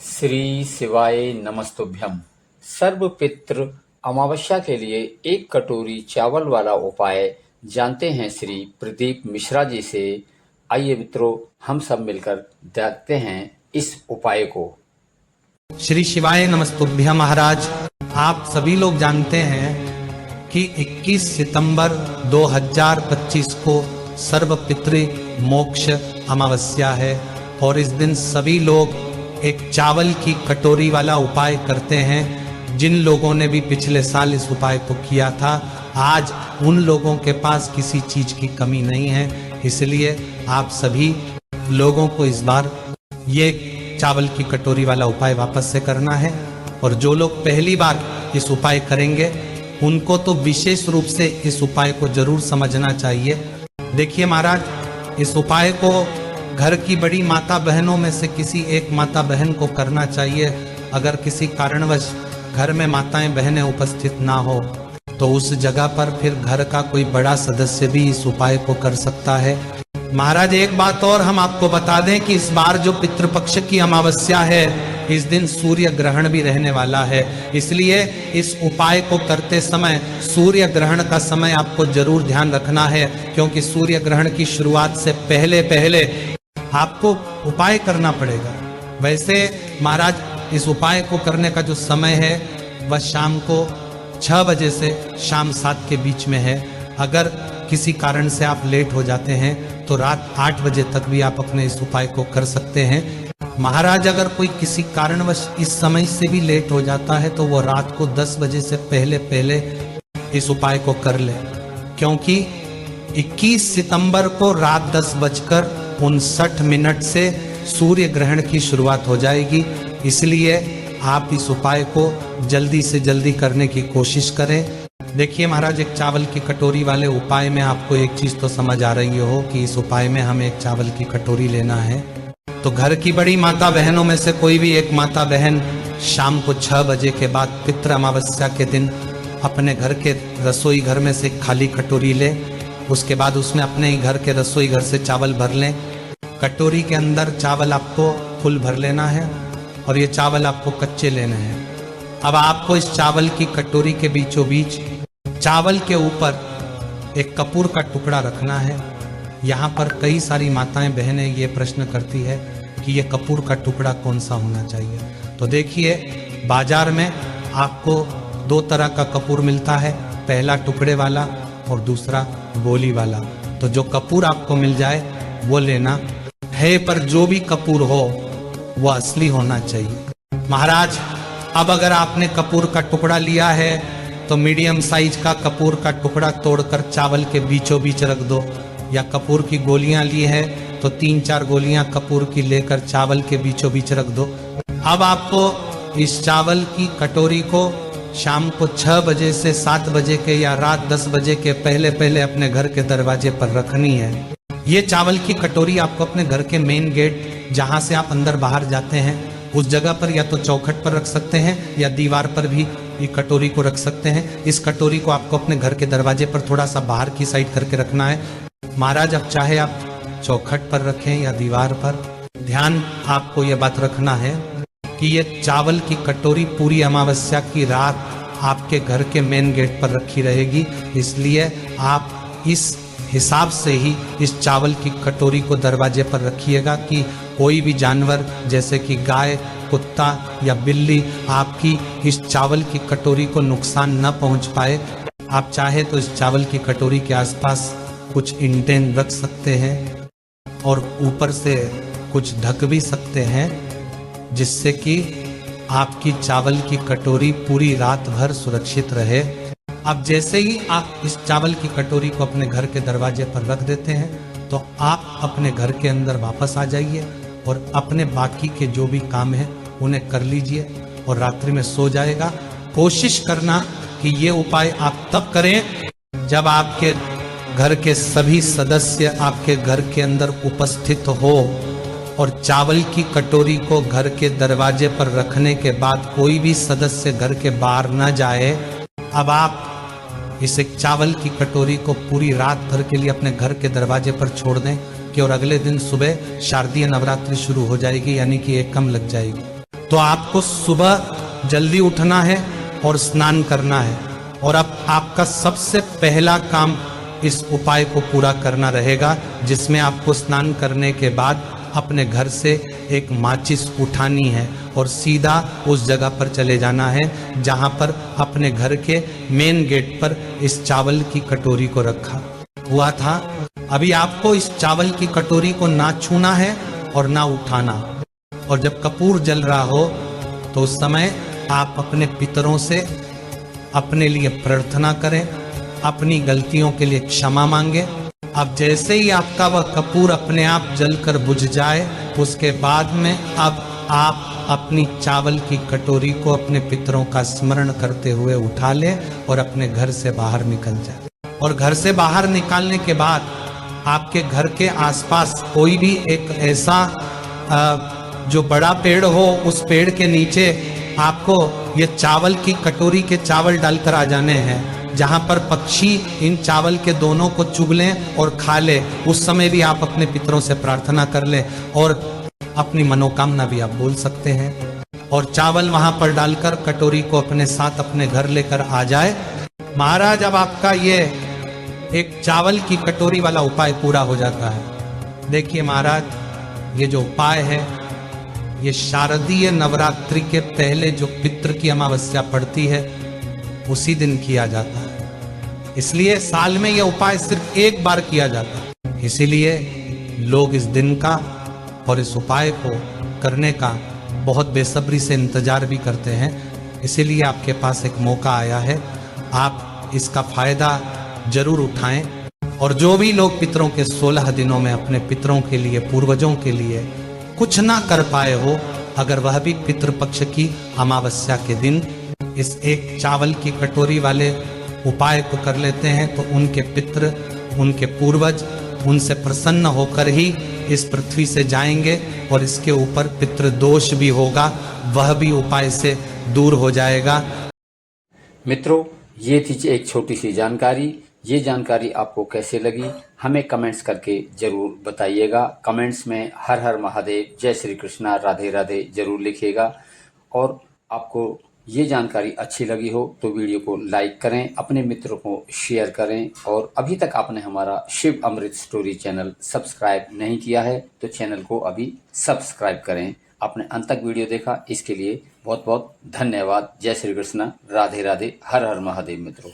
श्री शिवाय नमस्तुभ्यम। सर्वपितृ अमावस्या के लिए एक कटोरी चावल वाला उपाय जानते हैं श्री प्रदीप मिश्रा जी से। आइए मित्रों, हम सब मिलकर देखते हैं इस उपाय को। श्री शिवाय नमस्तुभ्यम। महाराज, आप सभी लोग जानते हैं कि 21 सितंबर 2025 को सर्वपितृ मोक्ष अमावस्या है और इस दिन सभी लोग एक चावल की कटोरी वाला उपाय करते हैं। जिन लोगों ने भी पिछले साल इस उपाय को किया था, आज उन लोगों के पास किसी चीज की कमी नहीं है। इसलिए आप सभी लोगों को इस बार ये चावल की कटोरी वाला उपाय वापस से करना है। और जो लोग पहली बार इस उपाय करेंगे उनको तो विशेष रूप से इस उपाय को जरूर समझना चाहिए। देखिए महाराज, इस उपाय को घर की बड़ी माता बहनों में से किसी एक माता बहन को करना चाहिए। अगर किसी कारणवश घर में माताएं बहनें उपस्थित ना हो तो उस जगह पर फिर घर का कोई बड़ा सदस्य भी इस उपाय को कर सकता है। महाराज, एक बात और हम आपको बता दें कि इस बार जो पितृपक्ष की अमावस्या है, इस दिन सूर्य ग्रहण भी रहने वाला है। इसलिए इस उपाय को करते समय सूर्य ग्रहण का समय आपको जरूर ध्यान रखना है, क्योंकि सूर्य ग्रहण की शुरुआत से पहले पहले आपको उपाय करना पड़ेगा। वैसे महाराज, इस उपाय को करने का जो समय है वह शाम को 6 बजे से शाम 7 के बीच में है। अगर किसी कारण से आप लेट हो जाते हैं तो रात 8 बजे तक भी आप अपने इस उपाय को कर सकते हैं। महाराज, अगर कोई किसी कारणवश इस समय से भी लेट हो जाता है तो वो रात को 10 बजे से पहले पहले इस उपाय को कर ले, क्योंकि 21 सितंबर को रात 10:59 से सूर्य ग्रहण की शुरुआत हो जाएगी। इसलिए आप इस उपाय को जल्दी से जल्दी करने की कोशिश करें। देखिए महाराज, एक चावल की कटोरी वाले उपाय में आपको एक चीज तो समझ आ रही हो कि इस उपाय में हमें एक चावल की कटोरी लेना है। तो घर की बड़ी माता बहनों में से कोई भी एक माता बहन शाम को 6 बजे के बाद पितृ अमावस्या के दिन अपने घर के रसोई घर में से खाली कटोरी ले। उसके बाद उसमें अपने ही घर के रसोई घर से चावल भर लें। कटोरी के अंदर चावल आपको फुल भर लेना है और ये चावल आपको कच्चे लेने हैं। अब आपको इस चावल की कटोरी के बीचों बीच चावल के ऊपर एक कपूर का टुकड़ा रखना है। यहाँ पर कई सारी माताएं बहनें ये प्रश्न करती है कि ये कपूर का टुकड़ा कौन सा होना चाहिए। तो देखिए, बाजार में आपको 2 तरह का कपूर मिलता है, पहला टुकड़े वाला और दूसरा गोली वाला। तो जो कपूर आपको मिल जाए वो लेना है, पर जो भी कपूर हो वो असली होना चाहिए। महाराज, अब अगर आपने कपूर का टुकड़ा लिया है तो मीडियम साइज का कपूर का टुकड़ा तोड़कर चावल के बीचों बीच रख दो, या कपूर की गोलियां ली है तो 3-4 गोलियां कपूर की लेकर चावल के बीचों बीच रख दो। अब आपको इस चावल की कटोरी को शाम को 6 बजे से 7 बजे के या रात 10 बजे के पहले पहले अपने घर के दरवाजे पर रखनी है। ये चावल की कटोरी आपको अपने घर के मेन गेट, जहां से आप अंदर बाहर जाते हैं, उस जगह पर या तो चौखट पर रख सकते हैं या दीवार पर भी ये कटोरी को रख सकते हैं। इस कटोरी को आपको अपने घर के दरवाजे पर थोड़ा सा बाहर की साइड करके रखना है। महाराज, अब चाहे आप चौखट पर रखें या दीवार पर, ध्यान आपको ये बात रखना है कि ये चावल की कटोरी पूरी अमावस्या की रात आपके घर के मेन गेट पर रखी रहेगी। इसलिए आप इस हिसाब से ही इस चावल की कटोरी को दरवाजे पर रखिएगा कि कोई भी जानवर जैसे कि गाय, कुत्ता या बिल्ली आपकी इस चावल की कटोरी को नुकसान न पहुंच पाए। आप चाहे तो इस चावल की कटोरी के आसपास कुछ ईंटें रख सकते हैं और ऊपर से कुछ ढक भी सकते हैं, जिससे कि आपकी चावल की कटोरी पूरी रात भर सुरक्षित रहे। अब जैसे ही आप इस चावल की कटोरी को अपने घर के दरवाजे पर रख देते हैं तो आप अपने घर के अंदर वापस आ जाइए और अपने बाकी के जो भी काम है उन्हें कर लीजिए और रात्रि में सो जाएगा। कोशिश करना कि ये उपाय आप तब करें जब आपके घर के सभी सदस्य आपके घर के अंदर उपस्थित हो और चावल की कटोरी को घर के दरवाजे पर रखने के बाद कोई भी सदस्य घर के बाहर न जाए। अब आप इस एक चावल की कटोरी को पूरी रात भर के लिए अपने घर के दरवाजे पर छोड़ दें कि और अगले दिन सुबह शारदीय नवरात्रि शुरू हो जाएगी, यानी कि एकम लग जाएगी। तो आपको सुबह जल्दी उठना है और स्नान करना है। और अब आपका सबसे पहला काम इस उपाय को पूरा करना रहेगा, जिसमें आपको स्नान करने के बाद अपने घर से एक माचिस उठानी है और सीधा उस जगह पर चले जाना है जहां पर अपने घर के मेन गेट पर इस चावल की कटोरी को रखा हुआ था। अभी आपको इस चावल की कटोरी को ना छूना है और ना उठाना। और जब कपूर जल रहा हो तो उस समय आप अपने पितरों से अपने लिए प्रार्थना करें, अपनी गलतियों के लिए क्षमा मांगे। अब जैसे ही आपका वह कपूर अपने आप जलकर बुझ जाए, उसके बाद में अब आप अपनी चावल की कटोरी को अपने पितरों का स्मरण करते हुए उठा ले और अपने घर से बाहर निकल जाए। और घर से बाहर निकालने के बाद आपके घर के आसपास कोई भी एक ऐसा जो बड़ा पेड़ हो, उस पेड़ के नीचे आपको ये चावल की कटोरी के चावल डालकर आ जाने हैं, जहां पर पक्षी इन चावल के दोनों को चुग लें और खा ले। उस समय भी आप अपने पितरों से प्रार्थना कर ले और अपनी मनोकामना भी आप बोल सकते हैं। और चावल वहां पर डालकर कटोरी को अपने साथ अपने घर लेकर आ जाए। महाराज, अब आपका ये एक चावल की कटोरी वाला उपाय पूरा हो जाता है। देखिए महाराज, ये जो उपाय है ये शारदीय नवरात्रि के पहले जो पितृ की अमावस्या पड़ती है उसी दिन किया जाता है। इसलिए साल में यह उपाय सिर्फ एक बार किया जाता है। इसीलिए लोग इस दिन का और इस उपाय को करने का बहुत बेसब्री से इंतजार भी करते हैं। इसीलिए आपके पास एक मौका आया है, आप इसका फायदा जरूर उठाएं। और जो भी लोग पितरों के 16 दिनों में अपने पितरों के लिए, पूर्वजों के लिए कुछ ना कर पाए हो, अगर वह भी पितृपक्ष की अमावस्या के दिन इस एक चावल की कटोरी वाले उपाय को कर लेते हैं तो उनके पितृ, उनके पूर्वज उनसे प्रसन्न होकर ही इस पृथ्वी से जाएंगे और इसके ऊपर पितृदोष भी होगा, वह भी उपाय से दूर हो जाएगा। मित्रों, ये थी एक छोटी सी जानकारी। ये जानकारी आपको कैसे लगी हमें कमेंट्स करके जरूर बताइएगा। कमेंट्स में हर हर महादेव, जय श्री कृष्णा, राधे राधे जरूर लिखिएगा। और आपको ये जानकारी अच्छी लगी हो तो वीडियो को लाइक करें, अपने मित्रों को शेयर करें। और अभी तक आपने हमारा शिव अमृत स्टोरी चैनल सब्सक्राइब नहीं किया है तो चैनल को अभी सब्सक्राइब करें। आपने अंत तक वीडियो देखा इसके लिए बहुत बहुत धन्यवाद। जय श्री कृष्णा, राधे राधे, हर हर महादेव मित्रों।